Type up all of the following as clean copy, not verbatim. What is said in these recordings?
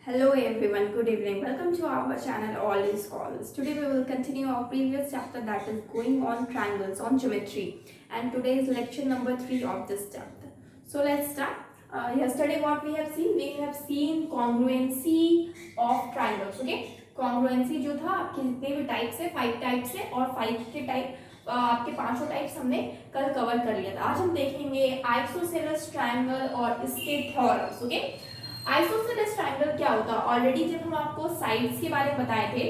Hello everyone, good evening. Welcome to our channel All is Calls. Today we will continue our previous chapter, that is going on triangles on geometry, and today is lecture number 3 of this chapter. So let's start. Yesterday what we have seen congruency of triangles. Okay, congruency जो था आपके जितने भी types है 5 types है और 5 के type आपके पांचों टाइप्स हमने कल कवर कर लिया था। आज हम देखेंगे आइसोसेलेस ट्रायंगल और इसके थ्योरम्स। ओके, आइसोसेलेस ट्रायंगल क्या होता है? ऑलरेडी जब हम आपको साइड्स के बारे में बताए थे,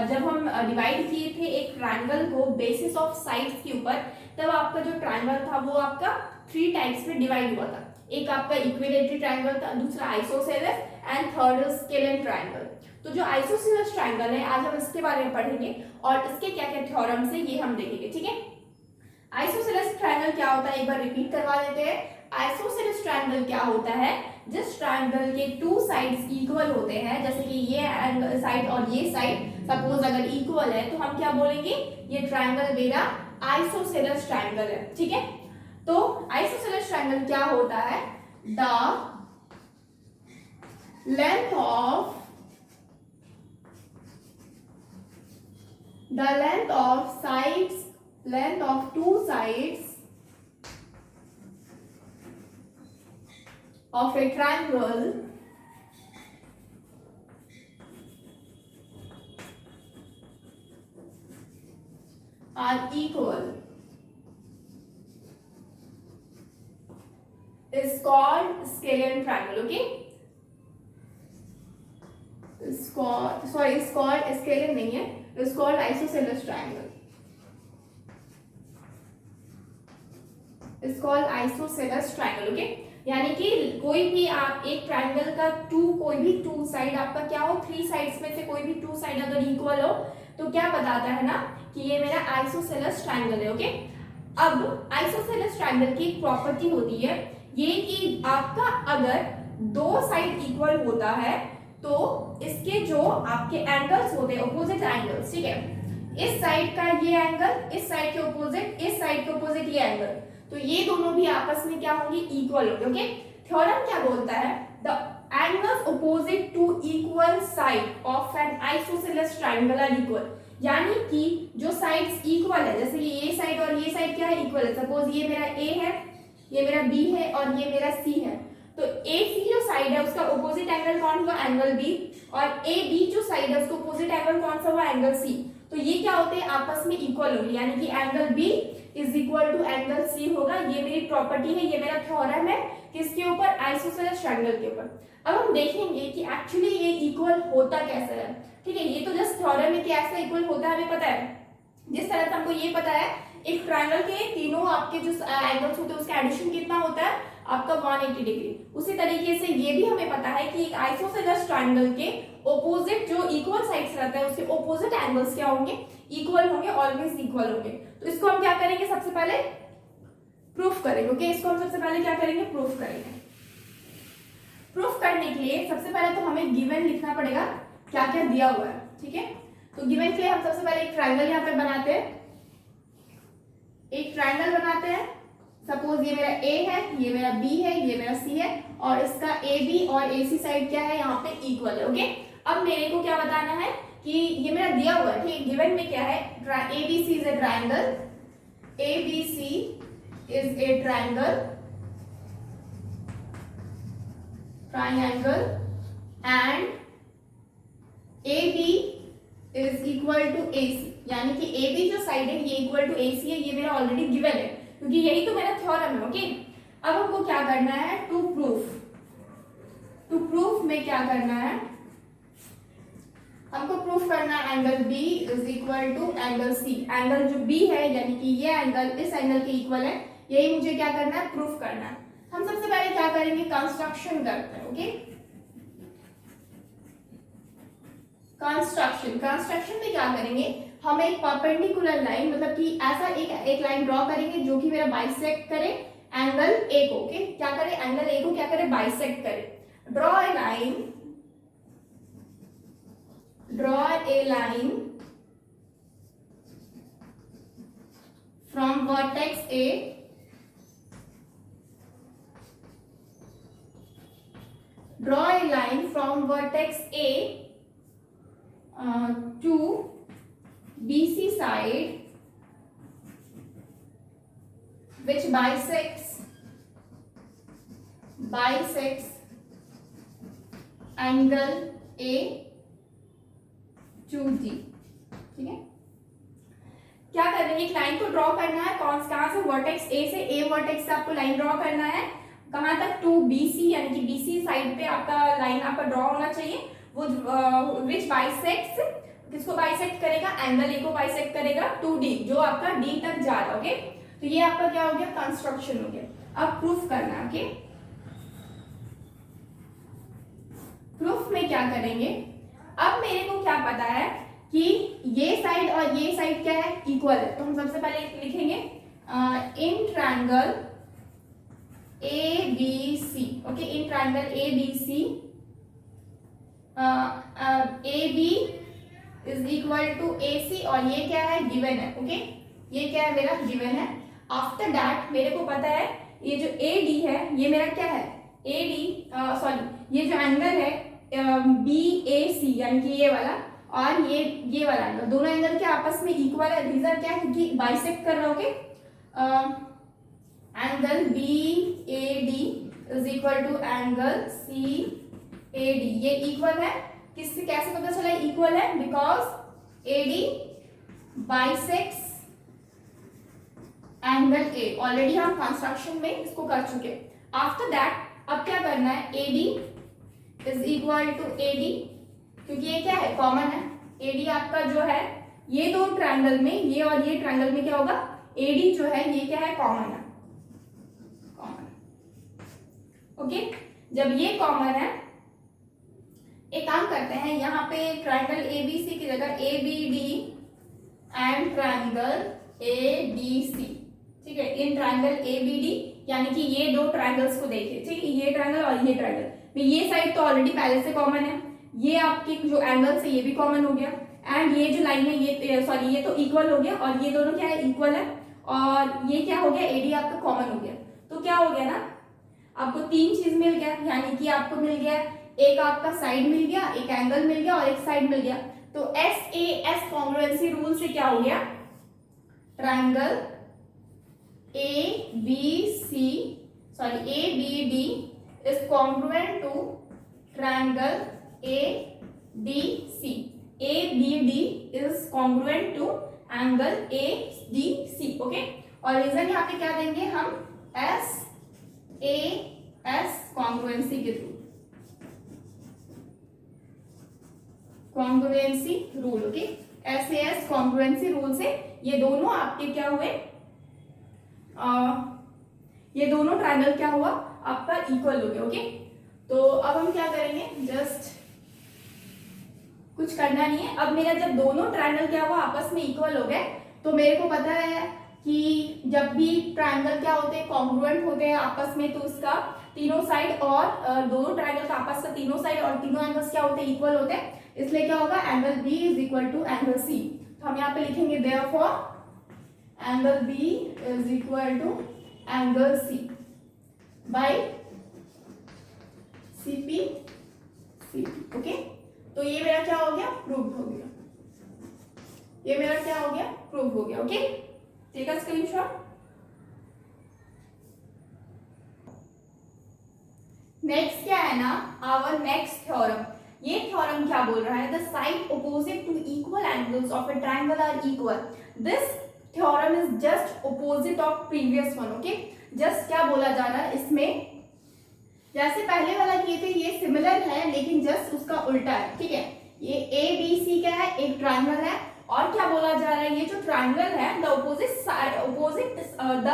जब हम डिवाइड किए थे एक ट्रायंगल को बेसिस ऑफ साइड्स के ऊपर, तब आपका जो ट्रायंगल था वो आपका 3 टाइप्स में डिवाइड हुआ था। एक आपका इक्विलेटरल ट्रायंगल था, दूसरा isosceles and third scalene triangle. तो जो आइसोसेलेस ट्रायंगल है आज हम इसके बारे में पढ़ेंगे और इसके क्या क्या थ्योरम्स है ये हम देखेंगे। ठीक है, आइसोसेलेस ट्रायंगल क्या होता है एक बार रिपीट करवा देते हैं। आइसोसेलेस ट्रायंगल क्या होता है? जिस ट्रायंगल के 2 साइड्स इक्वल होते हैं, जैसे कि ये साइड और ये साइड सपोज अगर इक्वल है तो हम क्या बोलेंगे? ये ट्रायंगल मेरा आइसोसेलेस ट्रायंगल है। ठीक है, तो आइसोसेलेस ट्रायंगल क्या होता है? The length of 2 sides of a triangle are equal is called scalene triangle. Okay, it's called scalene नहीं है, it's called isosceles triangle. It's called isosceles triangle. Okay, यानी कि कोई भी आप एक ट्रायंगल का कोई भी 2 साइड आपका क्या हो, 3 साइड्स में से कोई भी 2 साइड अगर इक्वल हो तो क्या बताता है ना कि ये मेरा आइसोसेलेस ट्रायंगल है। ओके, अब आइसोसेलेस ट्रायंगल की एक प्रॉपर्टी होती है ये कि आपका अगर 2 साइड इक्वल होता है तो इसके जो आपके एंगल्स होते हैं अपोजिट एंगल्स, ठीक है, इस साइड का ये एंगल, इस साइड के अपोजिट, इस साइड के अपोजिट ये एंगल, तो ये दोनों भी आपस में क्या होंगे? इक्वल होंगे। ओके, थ्योरम क्या बोलता है? The angles opposite to equal side of an isosceles triangle are equal. यानी कि जो साइड्स इक्वल है, जैसे कि ये साइड और ये साइड क्या है? इक्वल है। सपोज ये मेरा ए है, ये मेरा बी है और ये मेरा सी है, तो ए सी जो साइड है उसका अपोजिट एंगल कौन हुआ? Angle B. और ए बी जो साइड है उसका अपोजिट एंगल कौन सा हुआ? Angle C. तो ये क्या होते हैं? आपस में इक्वल होंगे, यानी कि angle B is equal to angle C होगा। ये मेरी प्रॉपर्टी है, ये मेरा थ्योरम है किसके ऊपर? आइसोसेलेस ट्रायंगल के ऊपर। अब हम देखेंगे कि एक्चुअली ये इक्वल होता कैसे है। ठीक है, ये तो जस्ट थ्योरम है कि ऐसा इक्वल होता है, हमें पता है। जिस तरह से हमको ये पता है एक ट्रायंगल के तीनों आपके जो एंगल्स होते हैं उसका एडिशन कितना होता है? आपका 180 डिग्री। उसी तरीके से ये भी हमें पता है कि एक आइसोसेलेस ट्रायंगल के ऑपोजिट जो इक्वल साइड्स रहता है उसके ऑपोजिट एंगल्स क्या होंगे? इक्वल होंगे, ऑलवेज इक्वल होंगे। तो इसको हम क्या करेंगे? सबसे पहले प्रूफ करेंगे। ओके, इसको हम सबसे पहले क्या करेंगे? प्रूफ करेंगे। प्रूफ करने के लिए सबसे पहले तो हमें गिवन लिखना पड़ेगा क्या क्या दिया हुआ है। ठीक है, तो गिवन के लिए हम सबसे पहले एक ट्रायंगल यहाँ पे बनाते हैं। एक ट्रायंगल बनाते हैं, सपोज ये मेरा ए है, ये मेरा बी है, ये मेरा सी है और इसका ए बी और ए सी साइड क्या है? यहाँ पे इक्वल है। ओके, अब मेरे को क्या बताना है कि ये मेरा दिया हुआ है, ठीक है, गिवन में क्या है? A B C is a triangle, A B C is a triangle and A B is equal to A C, यानी कि ए बी जो साइड है ये इक्वल टू ए सी है। ये मेरा ऑलरेडी गिवन है क्योंकि यही तो मेरा थ्योरम है। ओके, अब हमको क्या करना है? टू प्रूफ में क्या करना है? हमको प्रूफ करना है angle B is equal to angle C. Angle जो बी है यानी कि ये एंगल इस एंगल के इक्वल है, यही मुझे क्या करना है? प्रूफ करना है। हम सबसे पहले क्या करेंगे? कंस्ट्रक्शन करते हैं। ओके, कंस्ट्रक्शन में क्या करेंगे? हम एक परपेंडिकुलर लाइन, मतलब कि ऐसा एक लाइन ड्रॉ करेंगे जो कि मेरा बाइसेक्ट करे एंगल ए को। ओके, क्या करे? एंगल ए को क्या करे? बाइसेक्ट करे। Draw a line from vertex A Draw a line from from vertex A to BC side which bisects angle A to D। ठीक है, क्या कर रहे हैं, एक लाइन को ड्रॉ करना है। कहाँ से, वर्टेक्स ए से, ए वर्टेक्स से आपको लाइन ड्रॉ करना है। कहाँ तक, टू BC, यानी कि BC साइड पे आपका लाइन आपका ड्रॉ होना चाहिए। वो विच बाइसेक्ट्स, किसको बाइसेक्ट करेगा, एंगल ए को बाइसेक्ट करेगा टू D, जो आपका D तक जा रहा है। ओके, तो ये आपका क्या हो गया, कंस्ट्रक्शन हो गया। अब प्रूफ करना है। ओके, प्रूफ में क्या करेंगे, अब मेरे को क्या पता है कि ये साइड और ये साइड क्या है, इक्वल है। तो हम सबसे पहले लिखेंगे in triangle ABC। Okay, in triangle ABC AB is equal to AC, और ये क्या है, गिवन है। ओके, ये क्या है, मेरा गिवन है। आफ्टर दैट मेरे को पता है ये जो AD है, ये मेरा क्या है, AD सॉरी, ये जो एंगल है BAC, यानी कि ये वाला और ये वाला एंगल, दोनों एंगल के आपस में इक्वल है। रीजन क्या है, क्योंकि बाइसेक्ट कर रहा है। Angle BAD is equal to angle CAD, ये इक्वल है। किससे, कैसे पता चला इक्वल है, because AD bisects angle A। Already हम कंस्ट्रक्शन में इसको कर चुके। आफ्टर दैट अब क्या करना है, AD is equal to AD, क्योंकि ये क्या है, कॉमन है। AD आपका जो है, ये दो ट्रायंगल में, ये और ये ट्रायंगल में क्या होगा, AD जो है ये क्या है, कॉमन है, कॉमन। ओके, जब ये कॉमन है, एक काम करते हैं, यहाँ पे ट्रायंगल ABC की जगह ABD एंड ट्रायंगल ABC। ठीक है, इन ट्रायंगल ABD, यानी कि ये दो ट्रायंगल्स को देखिए। ठीक है, ये ट्रायंगल और ये ट्रायंगल, ये साइड तो ऑलरेडी पहले से कॉमन है, ये आपकी जो एंगल्स है ये भी कॉमन हो गया, एंड ये जो लाइन है ये सॉरी ये तो इक्वल हो गया, और ये दोनों क्या है, इक्वल है, और ये क्या हो गया, AD आपका कॉमन हो गया। तो क्या हो गया ना, आपको तीन चीज मिल गया, यानी कि आपको मिल गया, एक आपका साइड मिल गया, एक एंगल मिल गया और एक साइड मिल गया। तो SAS कॉन्ग्रुएंसी रूल से क्या हो गया, triangle ABD is congruent to triangle ADC। ABD is congruent to angle ADC। Okay, और रीजन यहाँ पे क्या देंगे हम, SAS कॉन्ग्रुएंसी के through, congruency rule. Okay, SAS congruency rule से ये दोनों आपके क्या हुए, ये दोनों ट्रायंगल क्या हुआ, आपका इक्वल हो गया। ओके, तो अब हम क्या करेंगे, जस्ट कुछ करना नहीं है। अब मेरा जब दोनों ट्रायंगल क्या हुआ, आपस में इक्वल हो गए, तो मेरे को पता है कि जब भी ट्रायंगल क्या होते हैं, कॉन्ग्रुएंट होते हैं आपस में, तो उसका तीनों साइड और दोनों ट्रायंगल का आपस का तीनों साइड और तीनों एंगल्स क्या होते हैं, इक्वल होते हैं। इसलिए क्या होगा, angle B is equal to angle C। तो हम यहाँ पे लिखेंगे therefore angle B is equal to angle C by CP। Okay, तो ये मेरा क्या हो गया, प्रूव हो गया, ये मेरा क्या हो गया, प्रूव हो गया। Okay, take a screenshot. Next क्या है ना, आवर नेक्स्ट थ्योरम। ये थ्योरम क्या बोल रहा है, the side opposite to equal angles of a triangle are equal. This theorem is just opposite of previous one. Okay, just क्या बोला जा रहा है इसमें, जैसे पहले वाला किए थे ये सिमिलर है, लेकिन जस्ट उसका उल्टा है। ठीक है, ये ABC क्या है, एक ट्रायंगल है, और क्या बोला जा रहा है, ये जो ट्रायंगल है, the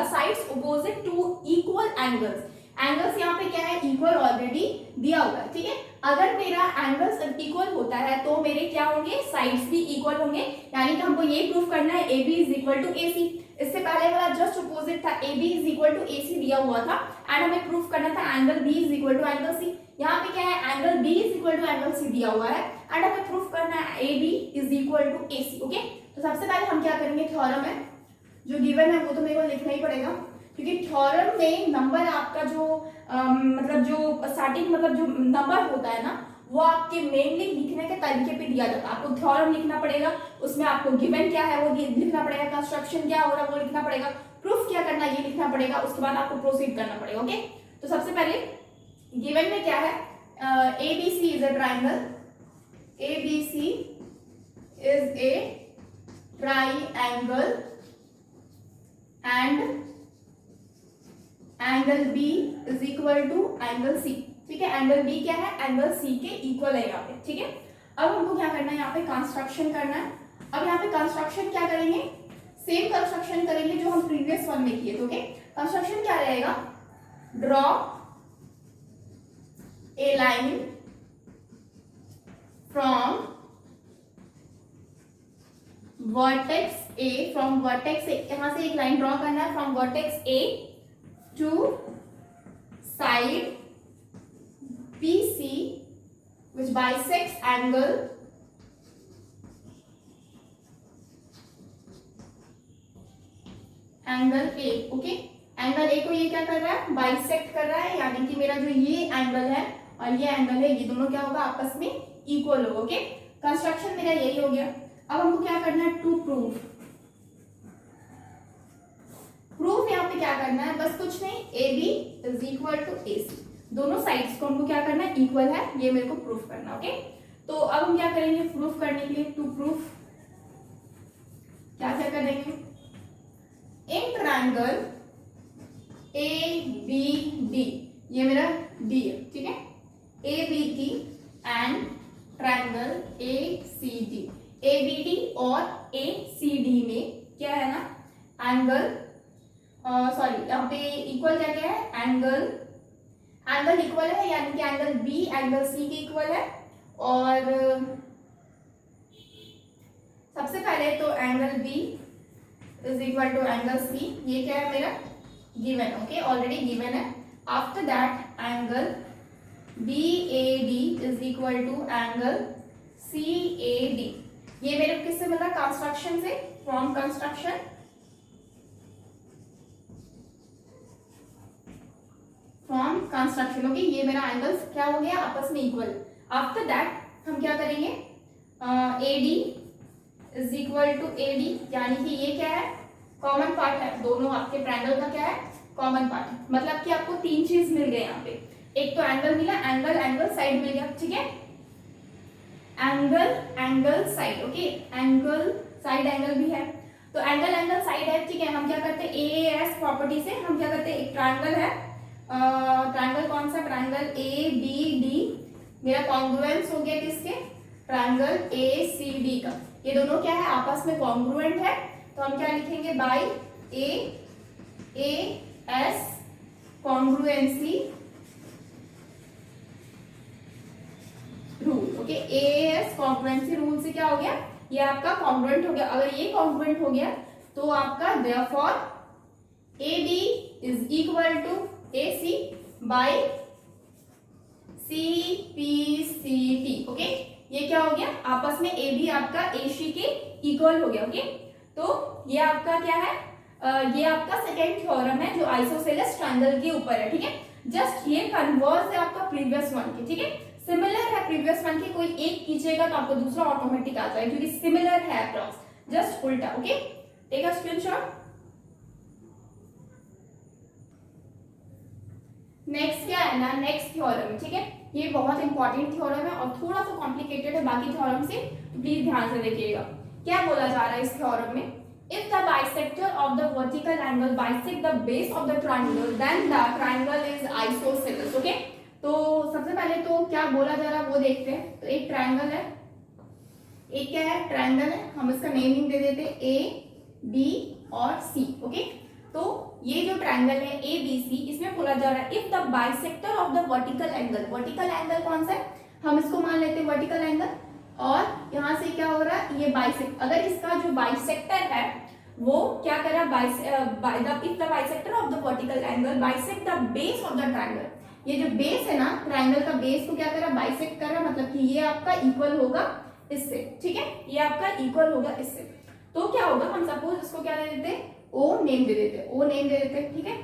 sides opposite to equal angles. Angles यहाँ पे क्या है, इक्वल ऑलरेडी दिया हुआ है। ठीक है, अगर मेरा एंगल्स इक्वल होता है तो मेरे क्या होंगे, साइड्स भी इक्वल होंगे, यानी कि हमको ये प्रूफ करना है AB is equal to AC। इससे पहले वाला जस्ट अपोजिट था, AB is equal to AC दिया हुआ था, एंड हमें प्रूफ करना था angle B is equal to angle C। यहाँ पे क्या है, angle B is equal to angle C दिया हुआ है, एंड हमें प्रूफ करना है AB is equal to AC। Okay, तो सबसे पहले हम क्या करेंगे, थ्योरम है जो गिवन है वो तो मेरे को लिखना ही पड़ेगा, क्योंकि थ्योरम में नंबर आपका जो मतलब जो स्टार्टिंग मतलब जो नंबर होता है ना, वो आपके मेनली लिखने के तरीके पे दिया जाता है। आपको थ्योरम लिखना पड़ेगा, उसमें आपको गिवन क्या है वो लिखना पड़ेगा, कंस्ट्रक्शन क्या हो रहा है वो लिखना पड़ेगा, प्रूफ क्या करना है ये लिखना पड़ेगा, उसके बाद आपको प्रोसीड करना पड़ेगा। ओके, तो सबसे पहले गिवन में क्या है, ABC is a triangle, ABC is a triangle and angle B is equal to angle C। ठीक है, एंगल B क्या है, एंगल C के इक्वल है यहाँ पे। ठीक है, अब हमको क्या करना है, यहाँ पे कंस्ट्रक्शन करना है। अब यहाँ पे कंस्ट्रक्शन क्या करेंगे, सेम कंस्ट्रक्शन करेंगे जो हम प्रीवियस वन में किए थे। ओके, कंस्ट्रक्शन क्या रहेगा, draw a line from vertex A, from vertex A, यहां से एक लाइन ड्रॉ करना है from vertex A to side BC which bisects angle A। Okay, angle A को ये क्या कर रहा है, बाइसेक्ट कर रहा है, यानी कि मेरा जो ये एंगल है और ये एंगल है, ये दोनों क्या होगा, आपस में इक्वल होगा। ओके, कंस्ट्रक्शन मेरा यही हो गया। अब हमको क्या करना है, टू प्रूव। प्रूफ यहाँ पे क्या करना है, बस कुछ नहीं, AB is equal to AC, दोनों साइड्स को हमको क्या करना है, इक्वल है, ये मेरे को प्रूफ करना। ओके, तो अब हम क्या करेंगे, प्रूफ करने के लिए टू प्रूफ क्या क्या करेंगे, इन ट्रायंगल ABD, ये मेरा D है। ठीक है, ABD and triangle ACD, ABD और ACD में क्या है ना, एंगल सॉरी यहाँ पे इक्वल क्या क्या है, एंगल इक्वल है, यानी कि एंगल B एंगल C के इक्वल है। और सबसे पहले तो angle B is equal to angle C, ये क्या है मेरा गिवन। ओके, ऑलरेडी गिवन है। After that angle BAD is equal to angle CAD, ये मेरे किससे मिला, कंस्ट्रक्शन से, फ्रॉम कंस्ट्रक्शन कंस्ट्रक्शन। ओके, ये मेरा एंगल्स क्या हो गया, आपस में इक्वल। आफ्टर दैट हम क्या करेंगे, AD is equal to AD, यानी कि ये क्या है, कॉमन पार्ट है, दोनों आपके ट्रायंगल का क्या है, कॉमन पार्ट है। मतलब कि आपको तीन चीज मिल गए यहाँ पे, एक तो एंगल मिला, एंगल साइड मिल गया। ठीक है, angle side. Okay, angle side angle भी है, तो एंगल साइड है। ठीक है, हम क्या करते हैं, AAS प्रॉपर्टी से हम क्या करते हैं, एक ट्रायंगल है, ट्रायंगल कौन सा, ट्रायंगल ABD, मेरा कॉन्ग्रुएंस हो गया किसके, ट्रायंगल ACD का, ये दोनों क्या है, आपस में कॉन्ग्रुएंट है, तो हम क्या लिखेंगे, by AAS congruency rule. Okay, AAS congruency rule से क्या हो गया, ये आपका कॉन्ग्रुएंट हो गया। अगर ये कॉन्ग्रुएंट हो गया तो आपका therefore AB is equal to AC by CPCT। Okay, ये क्या हो गया, आपस में AB आपका AC के इक्वल हो गया। ओके, तो ये आपका क्या है, ये आपका सेकेंड थ्योरम है जो आइसोसेलेस ट्रायंगल के ऊपर है। ठीक है, जस्ट ये कन्वर्स है आपका प्रीवियस वन के। ठीक है, सिमिलर है प्रीवियस वन के, कोई एक कीजिएगा तो आपको दूसरा ऑटोमेटिक आ जाएगा, क्योंकि सिमिलर है अप्रॉक्स, जस्ट उल्टा। Okay, take a screenshot. Next क्या है ना, नेक्स्ट थ्योरम। ठीक है, ये बहुत इंपॉर्टेंट थ्योरम है और थोड़ा सा कॉम्प्लिकेटेड है बाकी थ्योरम से, तो प्लीज ध्यान से देखिएगा। क्या बोला जा रहा है इस थ्योरम में, if the bisector of the vertical angle bisect the base of the triangle then the triangle is isosceles। Okay, तो सबसे पहले तो क्या बोला जा रहा है वो देखते हैं। तो एक ट्रायंगल है, एक क्या है, ट्रायंगल है, हम इसका नेमिंग दे देते हैं A B और C। ओके, तो ये जो ट्रायंगल है ABC, इसमें बोला जा रहा है if the bisector of the vertical angle कौन सा है, हम इसको मान लेते हैं वर्टिकल एंगल, और यहाँ से क्या हो रहा है, ये बाइसेक्ट, अगर इसका जो बाइसेक्टर है वो क्या कर रहा है, if the bisector of the vertical angle bisect the base of the triangle, ये जो बेस है ना, ट्रायंगल का बेस को क्या कर रहा है, बाइसेक्ट कर रहा है, मतलब कि ये आपका इक्वल होगा इससे। ठीक है, ये आपका इक्वल होगा इससे, तो क्या होगा, हम सपोज इसको क्या दे देते, O नेम दे देते। ठीक है,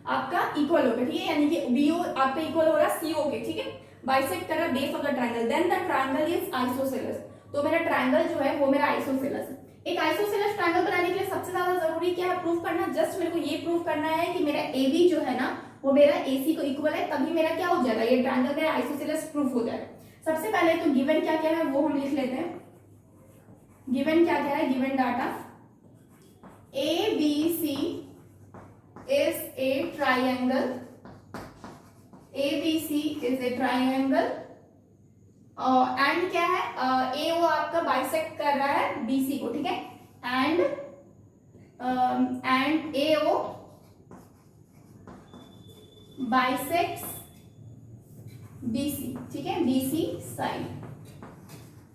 आपका इक्वल होगा। ठीक है, यानी कि BO आपका इक्वल हो रहा है CO के। ठीक है, बाइसेक्ट कर रहा है base of the triangle, then the triangle is isosceles. तो मेरा ट्रायंगल जो है वो मेरा आइसोसेलेस है। एक आइसोसेलेस ट्रायंगल बनाने के लिए सबसे ज्यादा जरूरी क्या है प्रूफ करना, जस्ट मेरे को ये प्रूफ करना है कि मेरा AB जो है ना वो मेरा AC को इक्वल है, तभी मेरा क्या हो जाएगा, ये ट्रायंगल मेरा आइसोसेलेस प्रूफ हो जाएगा। सबसे पहले तो गिवन क्या क्या है वो हम लिख लेते हैं। गिवन क्या क्या है, given data ABC is a triangle, ABC is a triangle and क्या है, AO आपका बाइसेक्ट कर रहा है BC को, ठीक है, एंड AO बाइसेक्ट्स BC, ठीक है, BC साइड।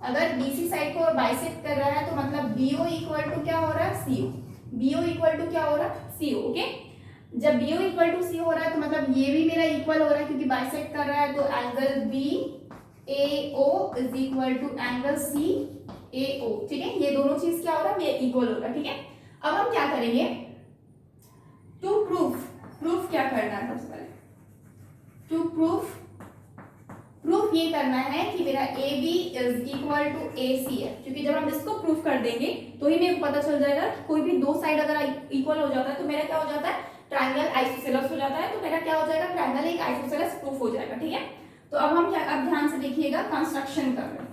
अगर BC साइड को बाइसेक्ट कर रहा है तो मतलब BO इक्वल टू क्या हो रहा है, CO। BO इक्वल टू क्या हो रहा है, CO, ओके। जब BO इक्वल टू CO हो रहा है तो मतलब ये भी मेरा इक्वल हो रहा है क्योंकि बाइसेक्ट कर रहा है, तो angle BAO is equal to angle CAO, ठीक है। ये दोनों चीज क्या हो रहा है, ये इक्वल हो रहा है, ठीक है। अब हम क्या करेंगे, टू प्रूफ क्या करना है सबसे पहले, टू प्रूफ ये करना है कि मेरा AB is equal to AC है, क्योंकि जब हम इसको प्रूफ कर देंगे तो ही मेरे को पता चल जाएगा कि कोई भी दो साइड अगर इक्वल हो जाता है तो मेरा क्या हो जाता है, ट्रायंगल आइसोसेलेस हो जाता है, तो मेरा क्या हो जाएगा, ट्रायंगल एक आइसोसेलेस प्रूफ हो जाएगा, ठीक है। तो अब हम क्या, अब ध्यान से देखिएगा, कंस्ट्रक्शन कर रहे हैं।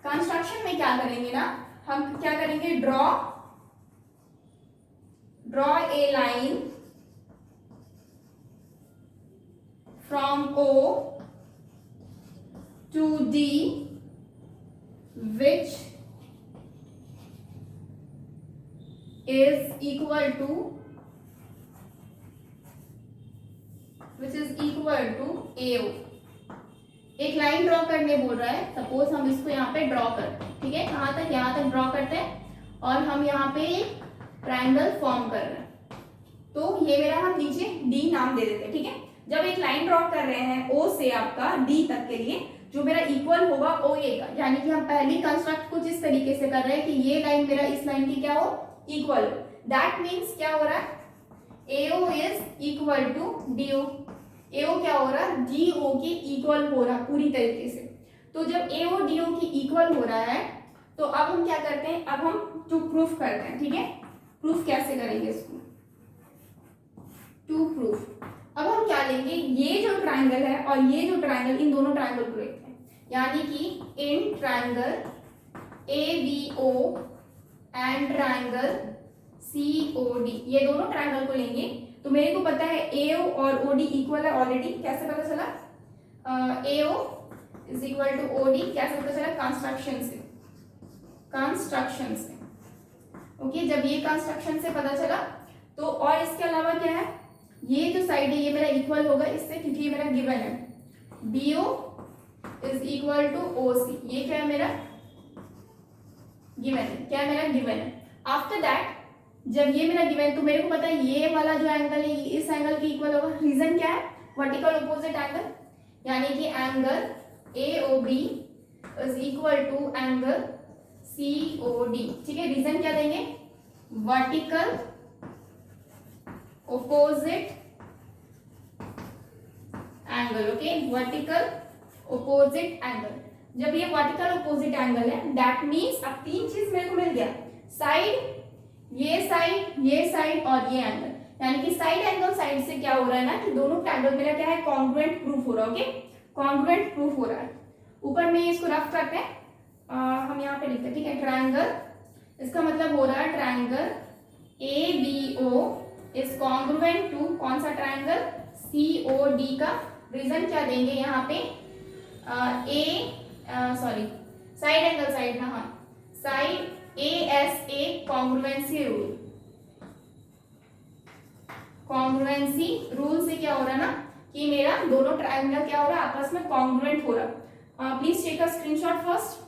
कंस्ट्रक्शन में क्या करेंगे ना, हम क्या करेंगे, draw a line from O to D which is equal to AO। एक लाइन ड्रॉ करने बोल रहा है, सपोज हम इसको यहाँ पे ड्रॉ करते हैं, ठीक है, कहाँ तक, यहाँ तक ड्रॉ करते हैं और हम यहाँ पे एक ट्रायंगल फॉर्म कर रहे हैं, तो ये मेरा हम नीचे D नाम दे देते हैं, ठीक है। जब एक लाइन ड्रॉ कर रहे हैं O से आपका D तक के लिए, जो मेरा इक्वल होगा OA का, यानी कि हम पहली कंस्ट्रक्ट कुछ इस तरीके से कर रहे हैं कि ये लाइन मेरा इस लाइन की क्या हो, इक्वल हो। दैट मीन्स क्या हो रहा है, AO is equal to DO। AO क्या हो रहा है, DO के इक्वल हो रहा है पूरी तरीके से। तो जब AO DO की इक्वल हो रहा है तो अब हम क्या करते हैं, अब हम टू प्रूफ करते हैं, ठीक है। प्रूफ कैसे करेंगे इसको, टू प्रूफ। अब हम क्या लेंगे, ये जो ट्रायंगल है और ये जो ट्रायंगल, इन दोनों ट्रायंगल को लेते हैं, यानी कि in triangle ABO and triangle COD, ये दोनों ट्रायंगल को लेंगे। तो मेरे को पता है AO और OD इक्वल है ऑलरेडी, कैसे पता चला, AO is equal to OD, कैसे पता चला, कंस्ट्रक्शन से, ओके। जब ये कंस्ट्रक्शन से पता चला तो और इसके अलावा क्या है, ये जो साइड है ये मेरा इक्वल होगा इससे, क्योंकि ये मेरा गिवन है, BO is equal to OC, ये क्या है मेरा गिवन है, क्या मेरा गिवन है। आफ्टर दैट जब ये मेरा गिवन, तो मेरे को पता है ये वाला जो एंगल है इस एंगल के इक्वल होगा, रीजन क्या है, वर्टिकल ऑपोजिट एंगल, यानी कि angle AOB is equal to angle COD, ठीक है। रीजन क्या देंगे, vertical opposite angle, okay, vertical opposite angle. जब ये वर्टिकल ऑपोजिट एंगल है, दैट मीन्स अब तीन चीज मेरे को मिल गया, साइड, ये साइड और ये एंगल, यानी कि साइड एंगल साइड से क्या हो रहा है ना, कि दोनों ट्रायंगल मेरा क्या है, कॉन्ग्रुएंट प्रूफ हो रहा है, ओके, कॉन्ग्रुएंट प्रूफ हो रहा है। ऊपर में इसको रफ करते हैं, हम यहाँ पे लिखते हैं, ठीक है, ट्रायंगल, इसका मतलब हो रहा है triangle ABO is congruent to कौन सा ट्रायंगल, COD का। रीजन क्या देंगे यहाँ पे, साइड एंगल साइड ना, हाँ, साइड ASA कॉन्ग्रुएंसी रूल से क्या हो रहा है ना, कि मेरा दोनों ट्रायंगल क्या हो रहा है, आपस में कॉन्ग्रुएंट हो रहा है। Please take a screenshot first.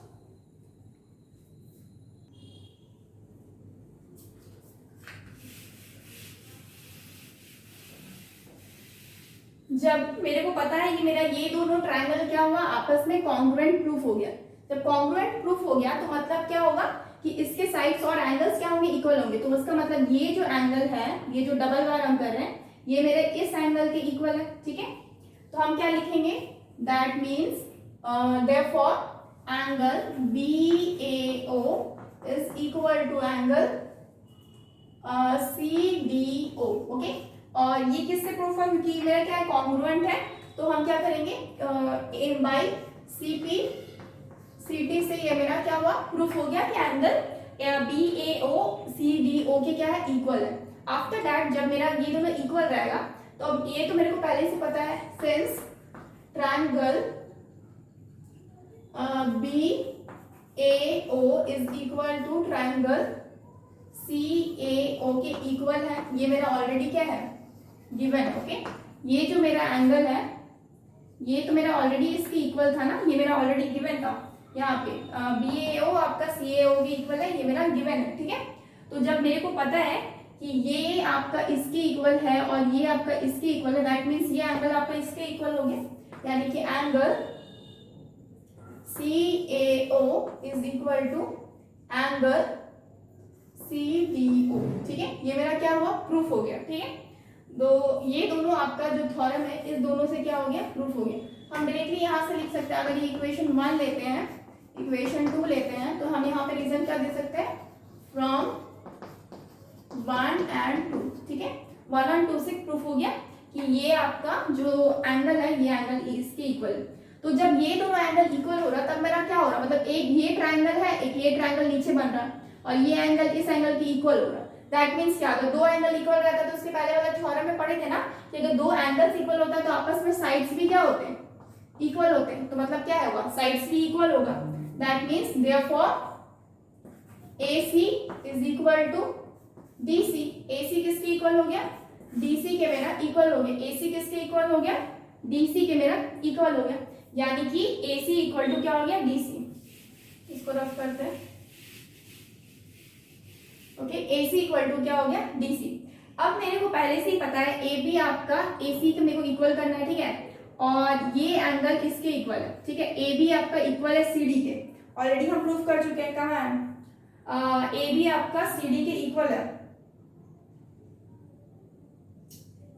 जब मेरे को पता है कि मेरा ये दोनों ट्रायंगल क्या हुआ, आपस में कॉन्ग्रुएंट प्रूफ हो गया। जब कॉन्ग्रुएंट प्रूफ हो गया तो मतलब क्या होगा कि इसके साइड्स और एंगल्स क्या होंगे, इक्वल होंगे। तो उसका मतलब ये जो एंगल है, ये जो डबल बार हम कर रहे हैं, ये मेरे इस एंगल के इक्वल है, ठीक है। तो हम क्या लिखेंगे, that means therefore angle BAO is equal to angle CDO, okay. और ये किससे प्रूफ है, क्योंकि मेरा क्या है, कॉन्ग्रुएंट है। तो हम क्या करेंगे, इन बाई CP CT से ये मेरा क्या हुआ, प्रूफ हो गया कि एंगल BAO CDO के क्या है, इक्वल है। आफ्टर दैट जब मेरा ये दोनों इक्वल रहेगा, तो अब ये तो मेरे को पहले से पता है, since triangle BAO is equal to triangle CAO के इक्वल है, ये मेरा ऑलरेडी क्या है, गिवन है, ओके। ये जो मेरा एंगल है, ये तो मेरा ऑलरेडी इसके इक्वल था ना, ये मेरा ऑलरेडी गिवन था यहाँ पे। BAO आपका CAO के इक्वल है, ये मेरा गिवन है, ठीक है। तो जब मेरे को पता है कि ये आपका इसके इक्वल है और ये आपका इसके इक्वल है, दैट मीन्स ये एंगल आपका इसके इक्वल हो गया, यानी कि angle CAO is equal to angle CDO, ठीक है। ये मेरा क्या हुआ, प्रूफ हो गया, ठीक है। तो ये दोनों आपका जो थ्योरम है, इस दोनों से क्या हो गया, प्रूफ हो गया। हम डायरेक्टली यहाँ से लिख सकते हैं, अगर ये इक्वेशन 1 लेते हैं, इक्वेशन 2 लेते हैं, तो हम यहाँ पे रीजन क्या दे सकते हैं, फ्रॉम 1 and 2, ठीक है। 1 और 2 से प्रूफ हो गया कि ये आपका जो एंगल है, ये एंगल इसके इक्वल। तो जब ये दोनों एंगल इक्वल हो रहा, तब मेरा क्या हो रहा, मतलब एक ये ट्रायंगल है, एक ये ट्रायंगल नीचे बन रहा है, और ये एंगल इस एंगल की इक्वल हो रहा है। दैट मीन्स क्या, अगर दो एंगल इक्वल रहता है, तो उसके पहले वाला थ्योरम में पढ़े थे ना कि अगर दो एंगल्स इक्वल होता है तो आपस में साइड्स भी क्या होते हैं, इक्वल होते हैं। तो मतलब क्या होगा, साइड्स भी इक्वल होगा। That means therefore AC is equal to DC। AC किसके इक्वल हो गया, DC के मेरा इक्वल हो गया। AC किसके इक्वल हो गया, DC के मेरा इक्वल हो गया, यानी कि AC इक्वल टू क्या हो गया, DC। इसको रफ करते हैं, ओके। AC इक्वल टू क्या हो गया, DC। अब मेरे को पहले से ही पता है AB आपका AC के मेरे को इक्वल करना है, ठीक है। और ये एंगल इसके इक्वल है, ठीक है। AB आपका इक्वल है CD के, ऑलरेडी हम प्रूफ कर चुके हैं। कहाँ है, AB आपका CD के इक्वल है।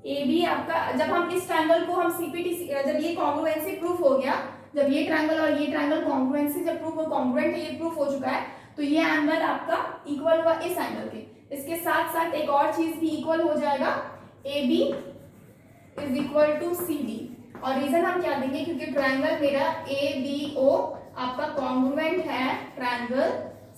AB आपका, जब हम इस ट्रायंगल को हम CPT, जब ये कॉन्ग्रुएंसी प्रूफ हो गया, जब ये ट्रायंगल और ये ट्रायंगल कॉन्ग्रुएंसी जब प्रूफ हो, कॉन्ग्रुएंट है, ये प्रूफ हो चुका है, तो ये एंगल आपका इक्वल हुआ इस एंगल के। इसके साथ साथ एक और चीज भी इक्वल हो जाएगा, AB is equal to CD। और रीजन हम क्या देंगे, क्योंकि ट्रायंगल मेरा ABO आपका कॉन्ग्रुएंट है ट्रायंगल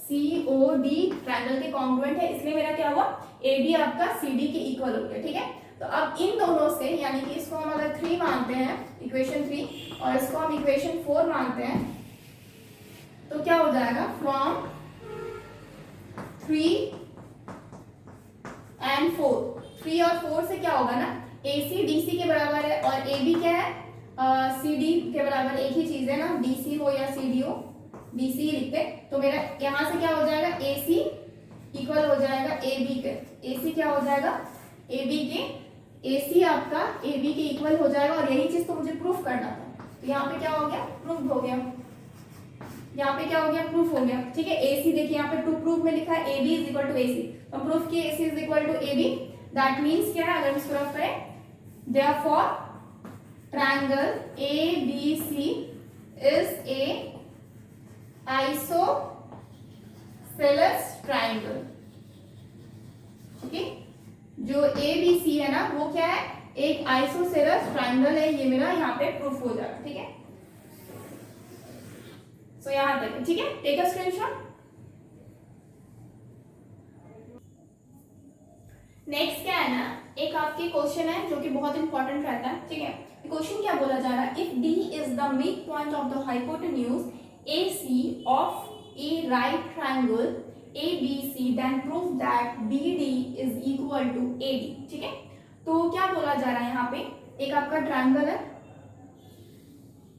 COD, ट्रायंगल के कॉन्ग्रुएंट है, इसलिए मेरा क्या हुआ, AB आपका CD के इक्वल हो गया, ठीक है। तो अब इन दोनों से, यानी कि इसको हम अगर 3 मानते हैं, इक्वेशन 3, और इसको हम इक्वेशन 4 मानते हैं, तो क्या हो जाएगा, फ्रॉम 3 and 4, 3 और 4 से क्या होगा ना, AC DC के बराबर है और AB क्या है, CD के बराबर, एक ही चीज है ना, DC हो या CD हो, DC ही लिखते। तो मेरा यहाँ से क्या हो जाएगा, AC इक्वल हो जाएगा AB के, AC क्या हो जाएगा, AB के, AC आपका AB के इक्वल हो जाएगा। और यही चीज तो मुझे प्रूफ करना था, तो यहाँ पे क्या हो गया, प्रूफ हो गया, यहाँ पे क्या हो गया, प्रूफ हो गया, ठीक है। AC देखिए यहाँ पे टू प्रूफ में लिखा है AB is equal to AC, तो प्रूफ किए AC is equal to AB। That means क्या है, अगर इसको रफ करें, therefore triangle ABC is a isosceles triangle, okay. जो ABC है ना, वो क्या है, एक आइसोसेलेस ट्रायंगल है, ये मेरा यहाँ पे प्रूफ हो जाएगा, ठीक है। सो यहाँ तक, ठीक है, टेक अ स्क्रीनशॉट। नेक्स्ट क्या है ना, एक आपके क्वेश्चन है जो कि बहुत इंपॉर्टेंट रहता है, ठीक है। क्वेश्चन क्या बोला जा रहा है, if D is the mid point of the hypotenuse AC of a right triangle ABC, then prove that BD is equal to AD, ठीक है। तो क्या बोला जा रहा है यहाँ पे, एक आपका ट्रायंगल है,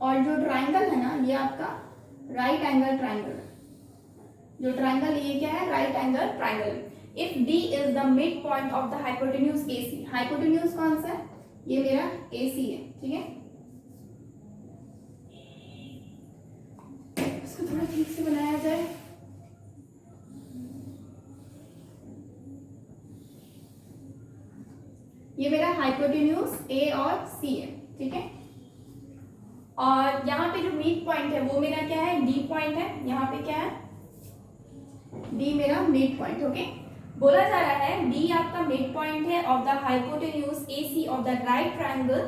और जो ट्रायंगल है ना, ये आपका राइट एंगल ट्रायंगल, जो ट्रायंगल ये क्या है, right angle triangle. If D is the mid point of the hypotenuse AC, hypotenuse कौन सा है, ये मेरा AC है, ठीक है। इसको थोड़ा ठीक से बनाया जाए, ये मेरा हाइपोटेन्यूज ए और सी है, ठीक है। और यहाँ पे जो मिड पॉइंट है वो मेरा क्या है, डी पॉइंट है। यहाँ पे क्या है, डी मेरा मिड पॉइंट, ओके। बोला जा रहा है डी आपका मिड पॉइंट है of the hypotenuse A C of the right triangle.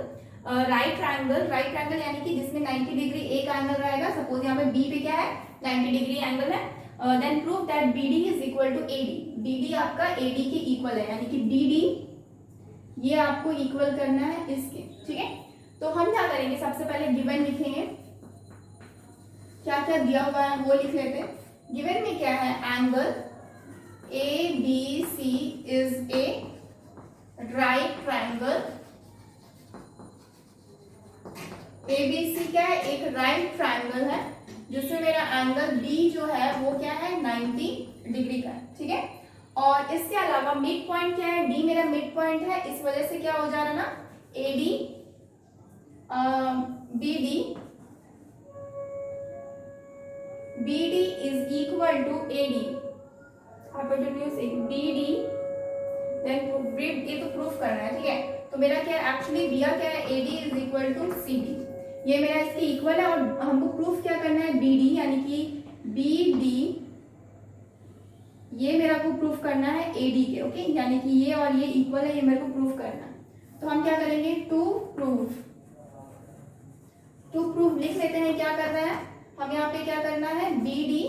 Right triangle यानी कि जिसमें 90 डिग्री एक एंगल रहेगा। सपोज यहाँ पे बी पे क्या है, 90 डिग्री एंगल है। Then prove that B D is equal to A D. B D आपका ए डी के इक्वल है, यानी कि बी डी ये आपको इक्वल करना है इसके, ठीक है। तो हम क्या करेंगे, सबसे पहले गिवन लिखेंगे, क्या क्या दिया हुआ है वो लिख लेते हैं। गिवन में क्या है, angle A B C is a right triangle. A B C क्या है, एक राइट ट्रायंगल है जिसमें मेरा एंगल बी जो है वो क्या है, 90 डिग्री का है, ठीक है। और इसके अलावा मिड पॉइंट क्या है, डी मेरा मिड पॉइंट है, इस वजह से क्या हो जा रहा ना, A D B D is equal to A D. Hypotenuse B D, देन ये तो प्रूफ करना है, ठीक है। तो मेरा क्या है, एक्चुअली दिया क्या है, A D is equal to C D, ये मेरा इसके इक्वल है। और हमको प्रूफ क्या करना है, बी डी यानी कि बी डी ये मेरा को प्रूफ करना है ए डी के, ओके। यानी कि ये और ये इक्वल है, ये मेरे को प्रूफ करना है। तो हम क्या करेंगे, टू प्रूफ लिख लेते हैं। क्या कर रहा है, हम यहाँ पे क्या करना है, B D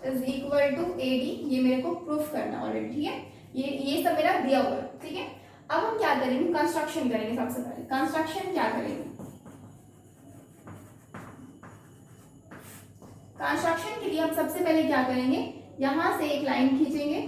is equal to A D, ये मेरे को प्रूफ करना ऑलरेडी, ठीक है। ये सब मेरा दिया हुआ है, ठीक है। अब हम क्या करेंगे, कंस्ट्रक्शन करेंगे। सबसे पहले कंस्ट्रक्शन क्या करेंगे, कंस्ट्रक्शन के लिए हम सबसे पहले क्या करेंगे, यहां से एक लाइन खींचेंगे,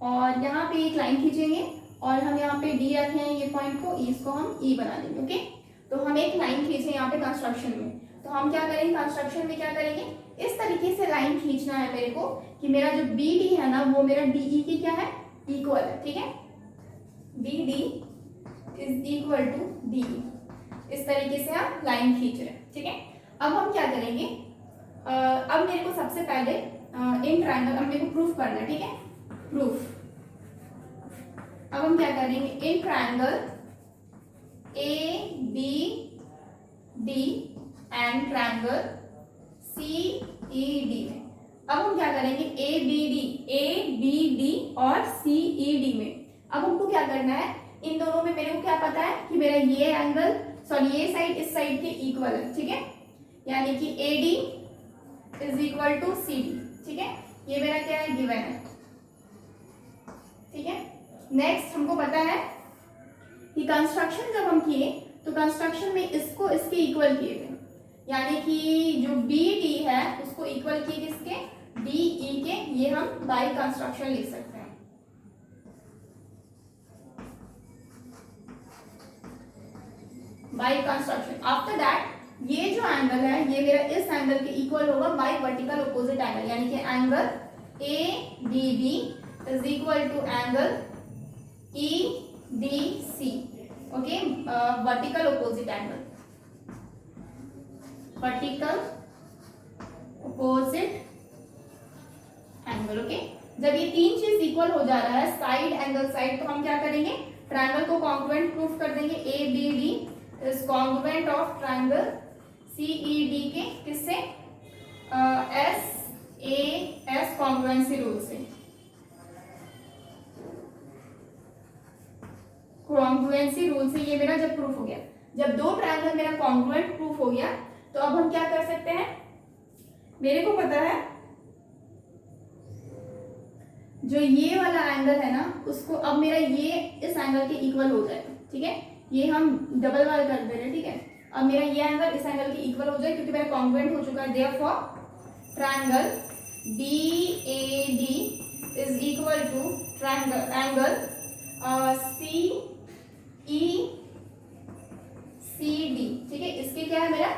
और यहाँ पे एक लाइन खींचेंगे, और हम यहाँ पे डी रखे हैं ये पॉइंट को, इसको हम ई बना देंगे, ओके। तो हम एक लाइन खींचे यहाँ पे कंस्ट्रक्शन में। तो हम क्या करेंगे, कंस्ट्रक्शन में क्या करेंगे, इस तरीके से लाइन खींचना है मेरे को कि मेरा जो बी डी है ना वो मेरा डी ई की क्या है, इक्वल है, ठीक है। B D is equal to D, इस तरीके से आप लाइन खींच रहे हैं, ठीक है। अब हम क्या करेंगे, अब मेरे को सबसे पहले इन ट्रायंगल अब मेरे को प्रूफ करना है, ठीक है, प्रूफ। अब हम क्या करेंगे, in triangle A B D and triangle C E D में, अब हम क्या करेंगे, ए बी डी और सी ई डी में अब हमको क्या करना है, इन दोनों में मेरे को क्या पता है कि मेरा ये एंगल ये साइड इस साइड के इक्वल है, ठीक है। यानी कि A D is equal to C D, ठीक है। ये मेरा क्या है, गिवन है, ठीक है। नेक्स्ट हमको पता है कि कंस्ट्रक्शन जब हम किए तो कंस्ट्रक्शन में इसको इसके इक्वल किए थे, यानी कि जो बी डी है उसको इक्वल किए किसके, डी ई के। ये हम बाय कंस्ट्रक्शन लिख सकते हैं। बाय कंस्ट्रक्शन आफ्टर दैट ये जो एंगल है ये मेरा इस एंगल के इक्वल होगा बाय वर्टिकल अपोजिट एंगल, यानी कि angle A D B is equal to angle E D C, okay. Vertical opposite angle, vertical opposite angle, okay. जब ये तीन चीज इक्वल हो जा रहा है, साइड एंगल साइड, तो हम क्या करेंगे, ट्रायंगल को कॉन्ग्रुएंट प्रूफ कर देंगे। A B D is congruent of triangle C E D के, किससे, एस कॉन्ग्रुएंसी रूल से, कॉन्ग्रुएंसी रूल से। ये मेरा जब प्रूफ हो गया, जब दो ट्रायंगल मेरा कॉन्ग्रुएंट प्रूफ हो गया, तो अब हम क्या कर सकते हैं, मेरे को पता है जो ये वाला एंगल है ना उसको अब मेरा ये इस एंगल के इक्वल हो जाएगा, ठीक है। ये हम डबल वाल कर दे रहे हैं, ठीक है। अब मेरा ये एंगल इस एंगल के इक्वल हो जाए क्योंकि मेरा कॉन्ग्रुएंट हो चुका है। Therefore triangle D A D is equal to triangle angle C E C D, ठीक है। इसके क्या है, मेरा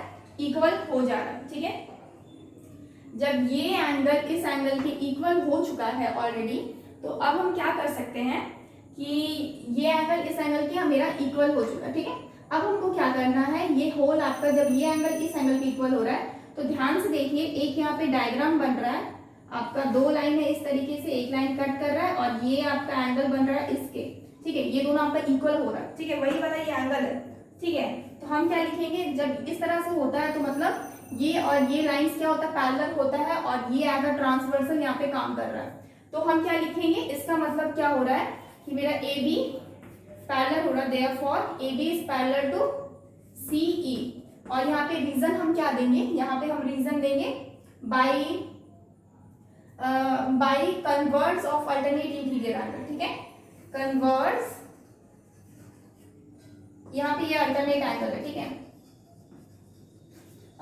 इक्वल हो जा रहा है, ठीक है। जब ये एंगल इस एंगल के इक्वल हो चुका है ऑलरेडी, तो अब हम क्या कर सकते हैं कि ये एंगल इस एंगल के मेरा इक्वल हो चुका है, ठीक है। अब हमको क्या करना है, ये होल आपका जब ये एंगल इस एंगल के इक्वल हो रहा है तो ध्यान से देखिए, एक यहाँ पे डायग्राम बन रहा है आपका, दो लाइन है इस तरीके से, एक लाइन कट कर रहा है और ये आपका एंगल बन रहा है इसके, ठीक है। ये दोनों आपका इक्वल हो रहा है, ठीक है, वही वाला ये एंगल है, ठीक है। तो हम क्या लिखेंगे, जब इस तरह से होता है तो मतलब ये और ये लाइंस क्या होता है, पैरेलल होता है और ये एज अ ट्रांसवर्सल यहाँ पे काम कर रहा है। तो हम क्या लिखेंगे, इसका मतलब क्या हो रहा है कि मेरा ए बी पैरेलल हो रहा है, therefore A B is parallel to C E. और यहाँ पे रीजन हम क्या देंगे, यहाँ पे हम रीजन देंगे by converse of alternate interior angle, ठीक है। कन्वर्स, यहाँ पे ये अल्टरनेट एंगल है, ठीक है,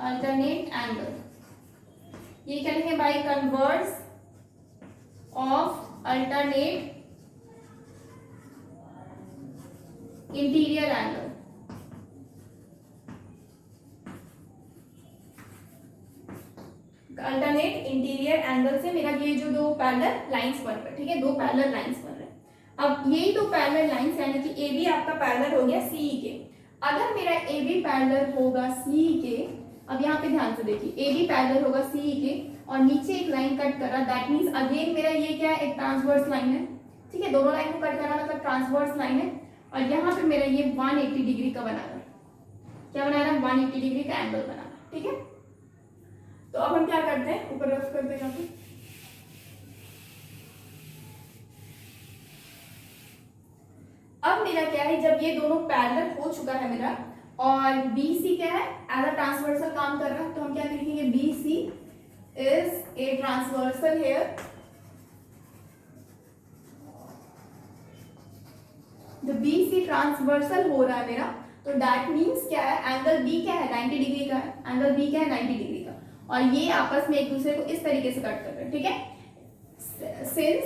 अल्टरनेट एंगल, ये क्या लिखेंगे, by converse of alternate interior angle. Alternate interior angle से मेरा ये जो दो पैरेलल लाइंस बन रहे हैं, ठीक है, दो पैरेलल लाइंस बन रहे हैं। अब यही दो पैरेलल लाइंस यानी कि ए बी आपका पैरेलल हो गया सी के। अगर मेरा ए बी पैरेलल होगा सी के, अब यहाँ पे ध्यान से देखिए, ए बी पैरेलल होगा सी के और नीचे एक लाइन कट कर रहा, दैट मीन्स अगेन मेरा ये क्या है, एक ट्रांसवर्स लाइन है, ठीक है, दोनों लाइन को कट करना मतलब ट्रांसवर्स लाइन है। और यहाँ पे मेरा ये 180 डिग्री का बना रहा है, क्या बना रहा है, 180 डिग्री का एंगल बना रहा है, ठीक है। तो अब हम क्या करते हैं, ऊपर रफ करते हैं यहाँ पे, अब मेरा क्या है, जब ये दोनों पैरेलल हो चुका है मेरा और BC क्या है, एज अ ट्रांसवर्सल काम कर रहा है, तो हम क्या लिखेंगे, BC is a transversal here, जो BC ट्रांसवर्सल हो रहा है मेरा, तो दैट मीन्स क्या है, एंगल B क्या है, 90 डिग्री का है, एंगल B क्या है, 90 डिग्री का, और ये आपस में एक दूसरे को इस तरीके से कट कर रहे हैं, ठीक है। सिंस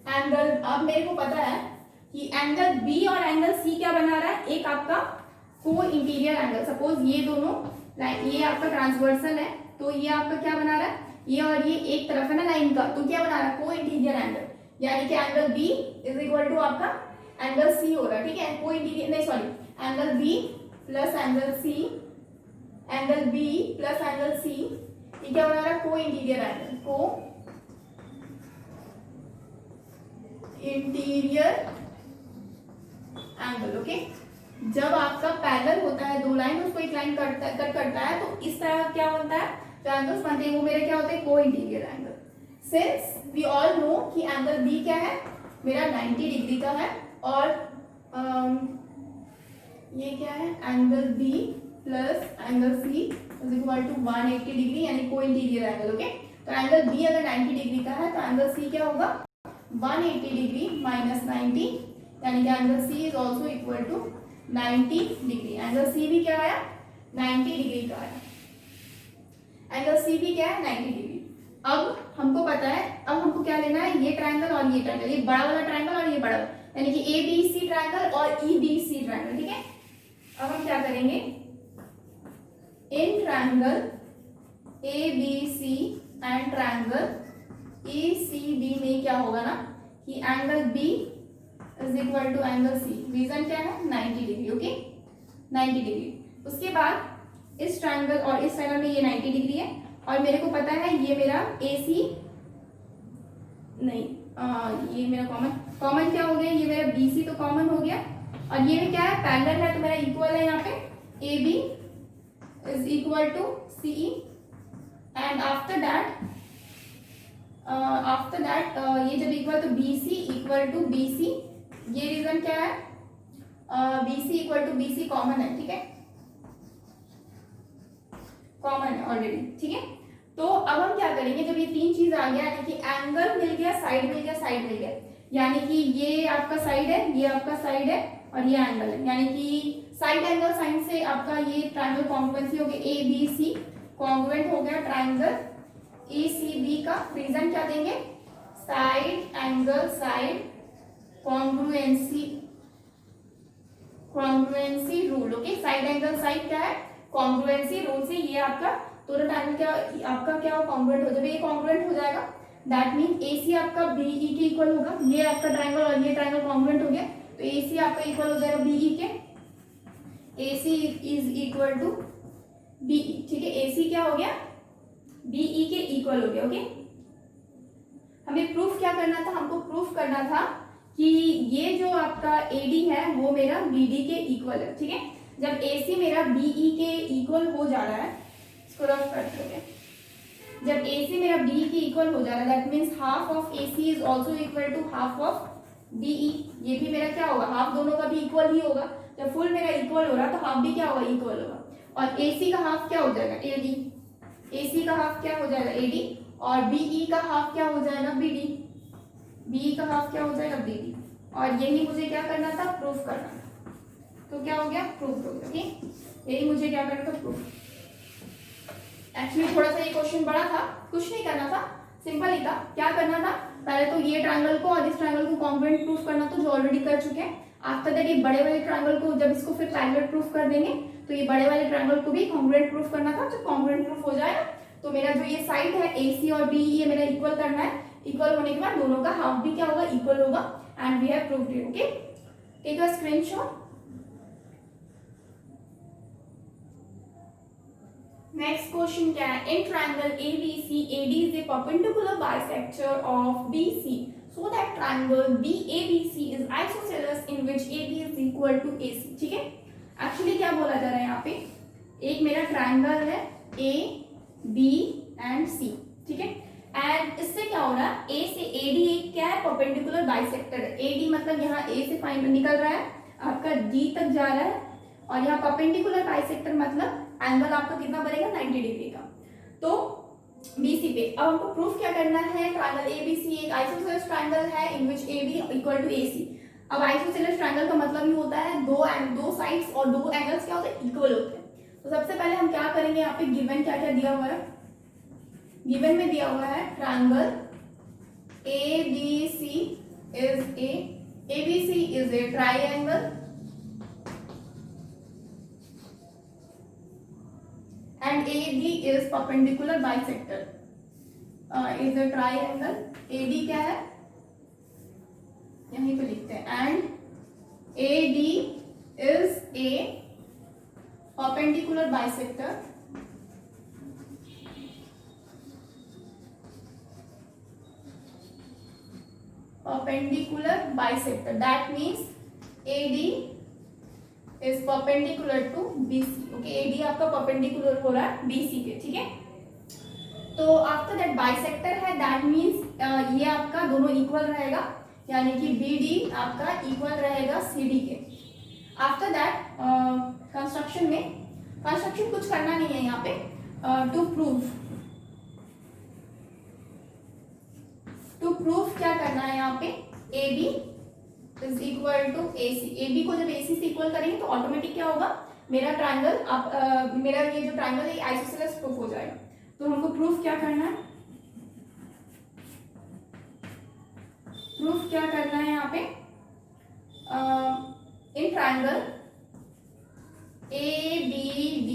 एंगल, अब मेरे को पता है कि एंगल B और एंगल C क्या बना रहा है, एक आपका को इंटीरियर एंगल, सपोज ये दोनों लाइन, ये आपका ट्रांसवर्सल है तो ये आपका क्या बना रहा है, ये और ये एक तरफ है ना लाइन का, तो क्या बना रहा है, को इंटीरियर एंगल, यानी कि angle B is equal to आपका एंगल C हो रहा है, ठीक है, को इंटीरियर नहीं sorry, angle B plus angle C, angle B plus angle C, ये क्या बना रहा है, co interior angle, co interior angle, okay. जब आपका पैरेलल होता है दो लाइन, उसको एक लाइन कट करता है तो इस तरह क्या बनता है, जो एंगल्स बनते हैं वो मेरे क्या होते हैं, co interior angle. Since we all know कि एंगल B क्या है, मेरा 90 डिग्री का है और ये क्या है, angle B plus angle C is equal to 180 degree, यानी को इंटीरियर एंगल, ओके। तो एंगल B अगर 90 डिग्री का है तो एंगल C क्या होगा, 180 डिग्री माइनस 90, यानी कि angle C is also equal to 90 degree. Angle C भी क्या आया, 90 डिग्री का आया, एंगल C भी क्या है, 90 डिग्री। अब हमको पता है, अब हमको क्या लेना है, ये ट्रायंगल और ये ट्रायंगल, ये बड़ा वाला ट्रायंगल और ये बड़ा वाला, यानी कि ABC ट्रायंगल और EBC ट्रायंगल, ठीक है। अब हम क्या करेंगे, in triangle ABC and triangle ECB में क्या होगा ना, कि angle B is equal to angle C, reason क्या है, 90 डिग्री, ओके, 90 डिग्री। उसके बाद इस ट्रायंगल और इस ट्रायंगल में ये 90 डिग्री है और मेरे को पता है ये मेरा AC नहीं, ये मेरा कॉमन क्या हो गया, ये मेरा BC तो कॉमन हो गया और ये भी क्या है, पैरेलल है तो मेरा इक्वल है, यहाँ पे AB is equal to CE and after that ये जब इक्वल तो BC इक्वल टू BC, ये रीजन क्या है, BC equal to BC common है, ठीक है, कॉमन है ऑलरेडी, ठीक है। तो अब हम क्या करेंगे, जब ये तीन चीज आ गया, यानी कि एंगल मिल गया, साइड मिल गया, साइड मिल गया, यानी कि ये आपका साइड है, ये आपका साइड है और ये एंगल है, यानी कि साइड एंगल साइन से आपका ये ट्रायंगल कॉन्ग्रुएंसी हो गया, ABC कॉन्ग्रुएंट हो गया ट्रायंगल ECB का। रीजन क्या देंगे, side angle side congruency rule, okay. Side angle side क्या है, कॉन्ग्रुएंसी रूल से ये आपका दोनों ट्रायंगल क्या आपका क्या कॉन्ग्रुएंट हो, जब ये कॉन्ग्रुएंट हो जाएगा दैट मीन AC आपका BE के इक्वल होगा। ये आपका ट्राइंगल और ये ट्राइंगल कॉन्ग्रुएंट हो गया, तो AC आपका इक्वल हो जाएगा BE के। AC is equal to BE, ठीक है। AC क्या हो गया, BE के इक्वल हो गया। ओके, हमें प्रूफ क्या करना था, हमको प्रूफ करना था कि ये जो आपका AD है वो मेरा BD के इक्वल है, ठीक है। जब AC मेरा BE के इक्वल हो जा रहा है, इसको रफ करते हैं, जब AC मेरा BE के इक्वल हो जा रहा है, that means half of AC is also equal to half of BE। ये भी मेरा क्या होगा, हाफ दोनों का भी इक्वल ही होगा। जब फुल मेरा इक्वल हो रहा तो हाफ भी क्या होगा, इक्वल होगा। और AC का हाफ क्या हो जाएगा, AD। AC का हाफ क्या हो जाएगा, AD, और BE का हाफ क्या हो जाएगा, BD। BE का हाफ क्या हो जाएगा, BD। और यही मुझे क्या करना था, प्रूफ करना था। तो क्या हो गया, प्रूफ हो गया। ओके, यही मुझे क्या करना था, प्रूफ। एक्चुअली थोड़ा सा ये क्वेश्चन बड़ा था, कुछ नहीं करना था, सिंपल ही था। क्या करना था, पहले तो ये ट्रायंगल को और इस ट्रायंगल को कॉन्ग्रुएंट प्रूफ करना था, जो ऑलरेडी कर चुके हैं। आफ्टर दैट ये बड़े वाले ट्रायंगल को, जब इसको फिर ट्रायंगल प्रूफ कर देंगे तो ये बड़े वाले ट्रायंगल को भी कॉन्ग्रुएंट प्रूफ करना था। जब कॉन्ग्रुएंट प्रूफ हो जाए तो मेरा जो ये साइड है AC और BE, ये मेरा इक्वल करना है। इक्वल होने के बाद दोनों का हाफ भी क्या होगा, इक्वल होगा, and we have proved it. Okay, take a screenshot. Next question क्या है, in triangle ABC AD is a perpendicular bisector of BC so that triangle BABC is isosceles in which AB is equal to AC, ठीक है। Actually क्या बोला जा रहा है यहाँ पे, एक मेरा ट्रायंगल है A B एंड C, ठीक है। एंड इससे क्या हो रहा है, A से AD एक क्या है, परपेंडिकुलर बाइसेक्टर है। AD मतलब यहाँ A से फाइन निकल रहा है, आपका D तक जा रहा है, और यहाँ परपेंडिकुलर बाइसेक्टर मतलब एंगल आपका कितना बनेगा, 90 डिग्री का। तो BC पे अब हमको प्रूफ क्या करना है, ट्रायंगल ABC एक आइसोसेलेस ट्रायंगल है इन विच AB इक्वल टू AC। अब आइसोसेलेस ट्रायंगल का मतलब ही होता है दो साइड्स और दो एंगल्स क्या होते हैं, इक्वल होते हैं। तो सबसे पहले हम क्या करेंगे, यहाँ पे गिवन क्या क्या दिया हुआ है, गिवन में दिया हुआ है triangle ABC is a triangle and AD is perpendicular bisector, is a triangle। AD क्या है, यहीं पे लिखते हैं, and AD is a perpendicular bisector that means AD is perpendicular to BC। Okay, AD आपका परपेंडिकुलर हो रहा है BC के, ठीक है। तो आफ्टर दैट बाइसेक्टर है, दैट मींस ये आपका दोनों इक्वल रहेगा, यानी कि BD आपका इक्वल रहेगा CD के। आफ्टर दैट कंस्ट्रक्शन में, कंस्ट्रक्शन कुछ करना नहीं है यहाँ पे, टू प्रूफ क्या करना है यहाँ पे, AB is equal to AC। AB को जब AC से इक्वल करेंगे तो ऑटोमेटिक क्या होगा, मेरा ट्रायंगल मेरा ये जो ट्रायंगल है आइसोसेलेस प्रूफ हो जाएगा। तो हमको प्रूफ क्या करना है, प्रूफ क्या करना है यहाँ पे, in triangle ABD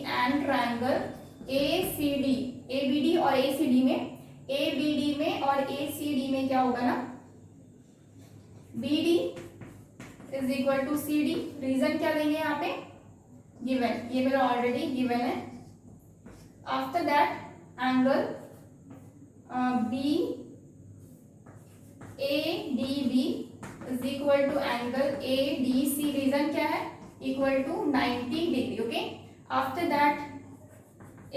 and triangle ABD और ACD में, ABD में और ACD में क्या होगा ना, BD is equal to CD। Reason क्या देंगे यहाँ पे, गिवन, ये मेरा ऑलरेडी गिवन है। After that angle BADB is equal to angle ADC। Reason क्या है, equal to 90 degree. Okay, after that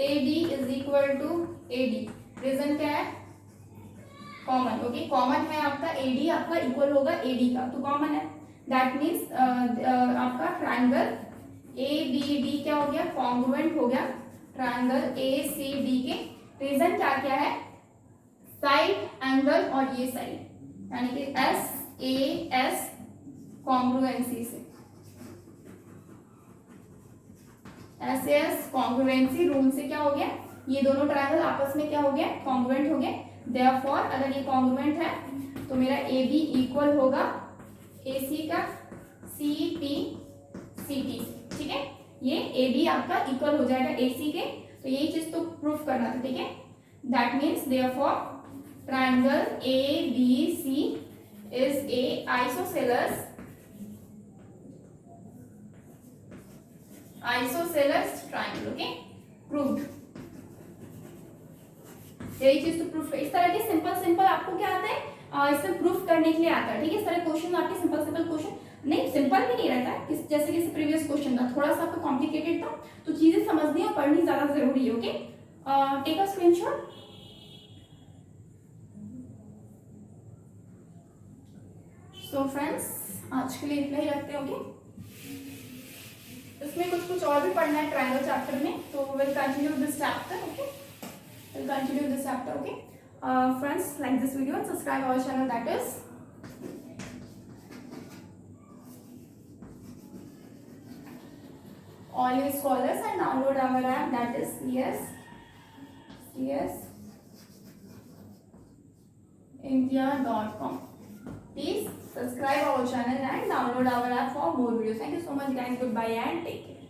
AD is equal to AD। Reason क्या है, कॉमन। ओके, कॉमन है आपका, AD आपका इक्वल होगा AD का, तो कॉमन है। दैट मीन्स आपका ट्रायंगल ABD क्या हो गया, कॉन्ग्रुएंट हो गया ट्रायंगल ACD के। रीजन क्या क्या है, साइड, एंगल और ये साइड, यानी कि SAS कॉन्ग्रुएंसी से, SAS कॉन्ग्रुएंसी रूल से क्या हो गया, ये दोनों ट्रायंगल आपस में क्या हो गया, कॉन्ग्रुएंट हो गए। देयरफॉर अगर ये कॉन्ग्रुएंट है तो मेरा AB इक्वल होगा AC का CT, ठीक है। ये AB आपका इक्वल हो जाएगा AC के, तो यही चीज तो प्रूफ करना था, ठीक है। That means therefore triangle ABC is a isosceles triangle. Okay, proved. यही चीज तो प्रूफ है। इस तरह के सिंपल आपको क्या आता है, इसमें प्रूफ करने के लिए आता है। ठीक है, इस तरह क्वेश्चन आपके सिंपल क्वेश्चन नहीं, सिंपल भी नहीं रहता है, जैसे कि प्रीवियस क्वेश्चन था थोड़ा सा आपका कॉम्प्लिकेटेड था, तो चीजें समझनी और पढ़नी ज्यादा जरूरी है। Okay, take a screenshot. So friends, आज के लिए इतना ही रखते हैं। ओके, इसमें कुछ और भी पढ़ना है ट्रायंगल चैप्टर में, तो will continue this chapter. Okay, we'll continue this chapter. Okay, friends, like this video and subscribe our channel, that is Always Scholars, and download our app, that is csindia.com. Please subscribe our channel and download our app for more videos. Thank you so much guys, goodbye and take care.